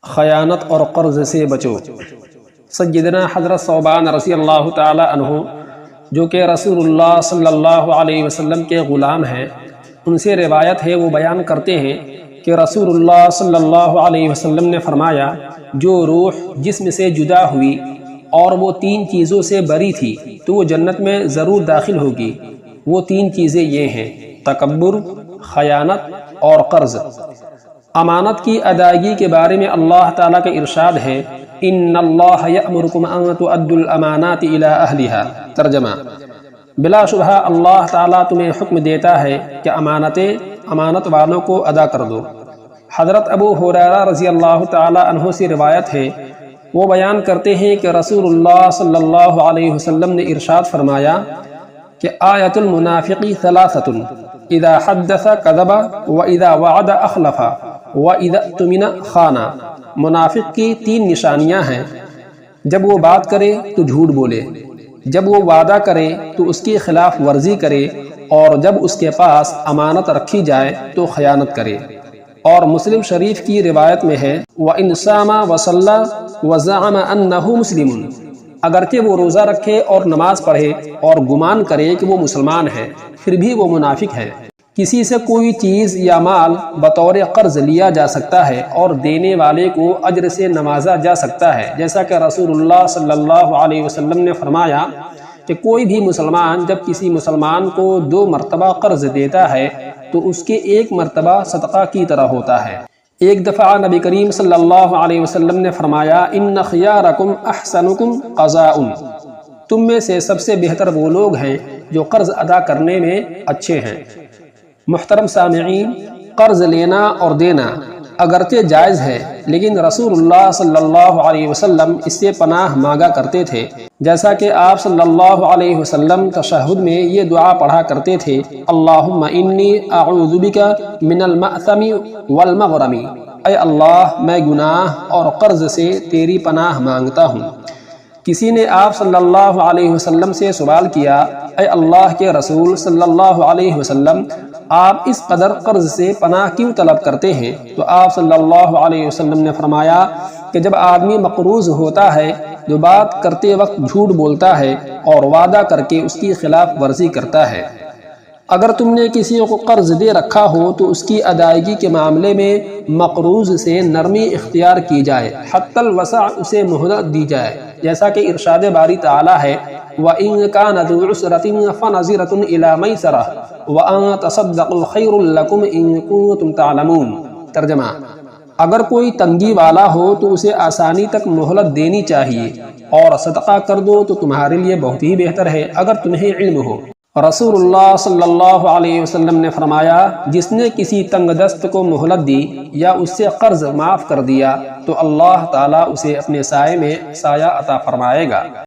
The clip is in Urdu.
خیانت اور قرض سے بچو۔ سیدنا حضرت ثوبان رضی اللہ تعالی عنہ جو کہ رسول اللہ صلی اللہ علیہ وسلم کے غلام ہیں، ان سے روایت ہے، وہ بیان کرتے ہیں کہ رسول اللہ صلی اللہ علیہ وسلم نے فرمایا، جو روح جسم سے جدا ہوئی اور وہ 3 چیزوں سے بری تھی تو وہ جنت میں ضرور داخل ہوگی۔ وہ 3 چیزیں یہ ہیں: تکبر، خیانت اور قرض۔ امانت کی ادائیگی کے بارے میں اللہ تعالیٰ کا ارشاد ہے، ان اللہ یأمرکم ان تؤدوا الامانات الی اہلہا۔ ترجمہ: بلا شبہ اللہ تعالیٰ تمہیں حکم دیتا ہے کہ امانت والوں کو ادا کر دو۔ حضرت ابو ہریرہ رضی اللہ تعالی عنہ سے روایت ہے، وہ بیان کرتے ہیں کہ رسول اللہ صلی اللہ علیہ وسلم نے ارشاد فرمایا کہ آیت المنافق ثلاثۃ، اذا حدث کذب واذا وعد اخلف واذا اؤتمن خان۔ منافق کی 3 نشانیاں ہیں: جب وہ بات کرے تو جھوٹ بولے، جب وہ وعدہ کرے تو اس کی خلاف ورزی کرے، اور جب اس کے پاس امانت رکھی جائے تو خیانت کرے۔ اور مسلم شریف کی روایت میں ہے، وَإِنْ صَامَ وَصَلَّى وَزَعَمَ أَنَّهُ مُسْلِمٌ۔ اگرچہ وہ روزہ رکھے اور نماز پڑھے اور گمان کرے کہ وہ مسلمان ہے، پھر بھی وہ منافق ہے۔ کسی سے کوئی چیز یا مال بطور قرض لیا جا سکتا ہے اور دینے والے کو اجر سے نوازا جا سکتا ہے، جیسا کہ رسول اللہ صلی اللہ علیہ وسلم نے فرمایا کہ کوئی بھی مسلمان جب کسی مسلمان کو 2 مرتبہ قرض دیتا ہے تو اس کے 1 مرتبہ صدقہ کی طرح ہوتا ہے۔ ایک دفعہ نبی کریم صلی اللہ علیہ وسلم نے فرمایا، ان خیارکم احسنکم قضاء۔ تم میں سے سب سے بہتر وہ لوگ ہیں جو قرض ادا کرنے میں اچھے ہیں۔ محترم سامعین، قرض لینا اور دینا اگرچہ جائز ہے، لیکن رسول اللہ صلی اللہ علیہ وسلم اس سے پناہ مانگا کرتے تھے، جیسا کہ آپ صلی اللہ علیہ وسلم تشہد میں یہ دعا پڑھا کرتے تھے، اللہم انی اعوذ بک من المأثم والمغرم۔ اے اللہ، میں گناہ اور قرض سے تیری پناہ مانگتا ہوں۔ کسی نے آپ صلی اللہ علیہ وسلم سے سوال کیا، اے اللہ کے رسول صلی اللہ علیہ وسلم، آپ اس قدر قرض سے پناہ کیوں طلب کرتے ہیں؟ تو آپ صلی اللہ علیہ وسلم نے فرمایا کہ جب آدمی مقروض ہوتا ہے، جو بات کرتے وقت جھوٹ بولتا ہے اور وعدہ کر کے اس کی خلاف ورزی کرتا ہے۔ اگر تم نے کسی کو قرض دے رکھا ہو تو اس کی ادائیگی کے معاملے میں مقروض سے نرمی اختیار کی جائے، حتی الوسع اسے مہلت دی جائے، جیسا کہ ارشاد باری تعالیٰ ہے، وَإِن كَانَ ذُو عُسْرَةٍ فَنَظِرَةٌ إِلَىٰ مَيْسَرَةٍ وَأَن تَصَدَّقُوا خَيْرٌ لَكُمْ إِن كُنتُمْ تَعْلَمُونَ۔ ترجمہ: اگر کوئی تنگی والا ہو تو اسے آسانی تک مہلت دینی چاہیے، اور صدقہ کر دو تو تمہارے لیے بہت ہی بہتر ہے اگر تمہیں علم ہو۔ رسول اللہ صلی اللہ علیہ وسلم نے فرمایا، جس نے کسی تنگ دست کو مہلت دی یا اس سے قرض معاف کر دیا تو اللہ تعالیٰ اسے اپنے سائے میں سایہ عطا فرمائے گا۔